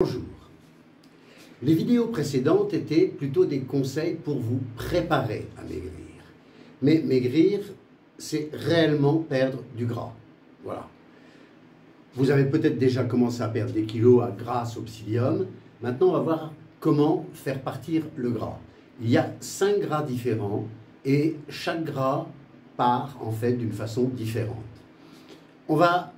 Bonjour. Les vidéos précédentes étaient plutôt des conseils pour vous préparer à maigrir. Mais maigrir, c'est réellement perdre du gras. Voilà. Vous avez peut-être déjà commencé à perdre des kilos grâce au psyllium. Maintenant, on va voir comment faire partir le gras. Il y a 5 gras différents et chaque gras part en fait d'une façon différente. On va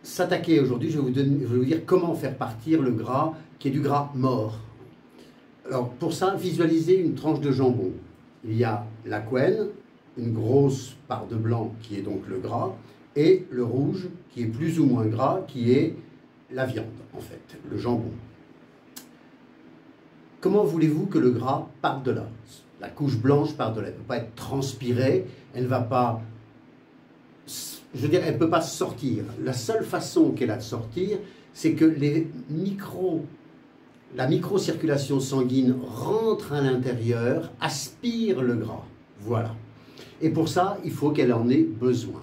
s'attaquer aujourd'hui, je vais vous dire comment faire partir le gras qui est du gras mort. Alors pour ça, visualisez une tranche de jambon. Il y a la couenne, une grosse part de blanc qui est donc le gras, et le rouge qui est plus ou moins gras, qui est la viande en fait, le jambon. Comment voulez-vous que le gras parte de là? La couche blanche part de là, elle ne peut pas être transpirée, elle ne va pas... Je veux dire, elle ne peut pas sortir. La seule façon qu'elle a de sortir, c'est que la microcirculation sanguine rentre à l'intérieur, aspire le gras. Voilà. Et pour ça, il faut qu'elle en ait besoin.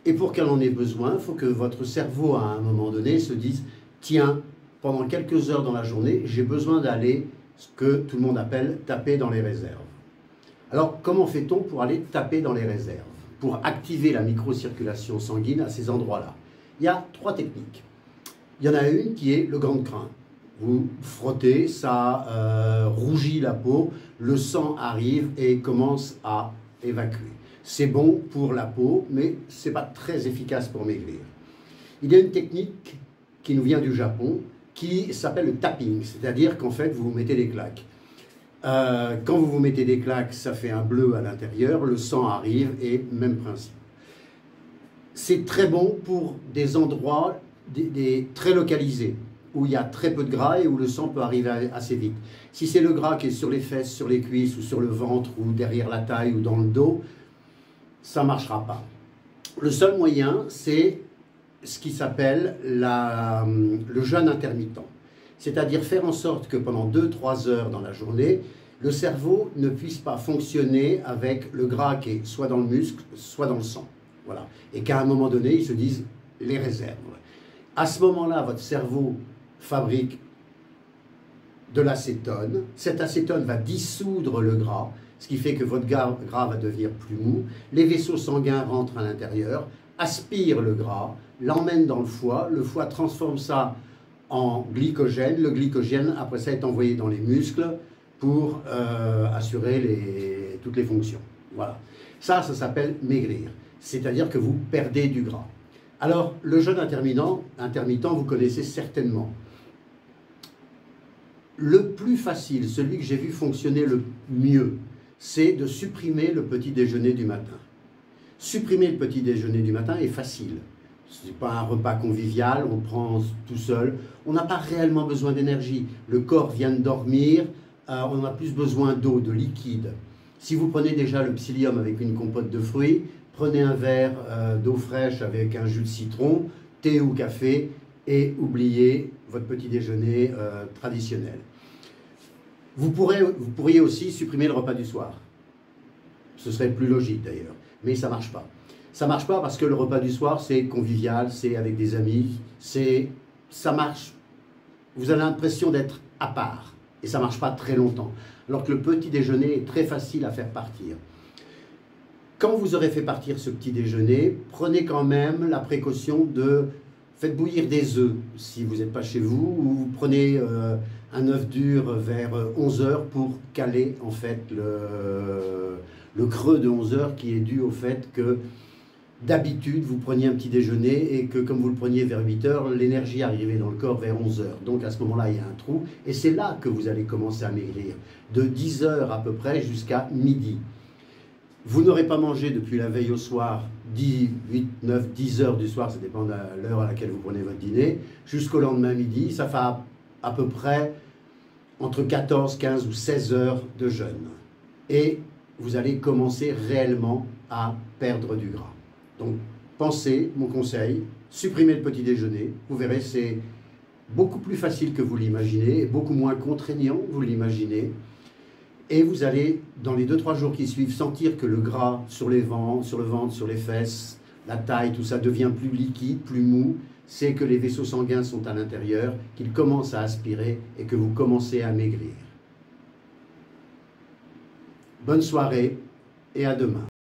Et pour qu'elle en ait besoin, il faut que votre cerveau, à un moment donné, se dise « Tiens, pendant quelques heures dans la journée, j'ai besoin d'aller, ce que tout le monde appelle, taper dans les réserves. » Alors, comment fait-on pour aller taper dans les réserves ? Pour activer la microcirculation sanguine à ces endroits-là. Il y a 3 techniques. Il y en a une qui est le grand crin. Vous frottez, ça rougit la peau, le sang arrive et commence à évacuer. C'est bon pour la peau, mais ce n'est pas très efficace pour maigrir. Il y a une technique qui nous vient du Japon, qui s'appelle le tapping, c'est-à-dire qu'en fait, vous vous mettez des claques. Quand vous vous mettez des claques, ça fait un bleu à l'intérieur, le sang arrive et même principe. C'est très bon pour des endroits très localisés, où il y a très peu de gras et où le sang peut arriver assez vite. Si c'est le gras qui est sur les fesses, sur les cuisses, ou sur le ventre, ou derrière la taille, ou dans le dos, ça ne marchera pas. Le seul moyen, c'est ce qui s'appelle le jeûne intermittent. C'est-à-dire faire en sorte que pendant 2-3 heures dans la journée, le cerveau ne puisse pas fonctionner avec le gras qui est soit dans le muscle, soit dans le sang. Voilà. Et qu'à un moment donné, ils se disent les réserves. À ce moment-là, votre cerveau fabrique de l'acétone. Cette acétone va dissoudre le gras, ce qui fait que votre gras va devenir plus mou. Les vaisseaux sanguins rentrent à l'intérieur, aspirent le gras, l'emmènent dans le foie transforme ça en glycogène. Le glycogène, après ça, est envoyé dans les muscles pour assurer toutes les fonctions. Voilà. Ça s'appelle maigrir. C'est-à-dire que vous perdez du gras. Alors, le jeûne intermittent, vous connaissez certainement. Le plus facile, celui que j'ai vu fonctionner le mieux, c'est de supprimer le petit déjeuner du matin. Supprimer le petit déjeuner du matin est facile. Ce n'est pas un repas convivial, on prend tout seul. On n'a pas réellement besoin d'énergie. Le corps vient de dormir, on a plus besoin d'eau, de liquide. Si vous prenez déjà le psyllium avec une compote de fruits, prenez un verre d'eau fraîche avec un jus de citron, thé ou café, et oubliez votre petit déjeuner traditionnel. Vous pourriez aussi supprimer le repas du soir. Ce serait plus logique d'ailleurs, mais ça ne marche pas. Ça ne marche pas parce que le repas du soir, c'est convivial, c'est avec des amis, ça marche. Vous avez l'impression d'être à part et ça ne marche pas très longtemps. Alors que le petit déjeuner est très facile à faire partir. Quand vous aurez fait partir ce petit déjeuner, prenez quand même la précaution de faites bouillir des œufs si vous n'êtes pas chez vous, ou vous prenez un œuf dur vers 11 heures pour caler en fait le creux de 11 heures qui est dû au fait que d'habitude, vous preniez un petit déjeuner et que comme vous le preniez vers 8 heures, l'énergie arrivait dans le corps vers 11 heures. Donc à ce moment-là, il y a un trou et c'est là que vous allez commencer à maigrir, de 10 heures à peu près jusqu'à midi. Vous n'aurez pas mangé depuis la veille au soir, 8, 9, 10 heures du soir, ça dépend de l'heure à laquelle vous prenez votre dîner, jusqu'au lendemain midi, ça fait à peu près entre 14, 15 ou 16 heures de jeûne. Et vous allez commencer réellement à perdre du gras. Donc, pensez, mon conseil, supprimez le petit déjeuner. Vous verrez, c'est beaucoup plus facile que vous l'imaginez et beaucoup moins contraignant, vous l'imaginez. Et vous allez, dans les 2-3 jours qui suivent, sentir que le gras sur le ventre, sur les fesses, la taille, tout ça devient plus liquide, plus mou. c'est que les vaisseaux sanguins sont à l'intérieur, qu'ils commencent à aspirer et que vous commencez à maigrir. Bonne soirée et à demain.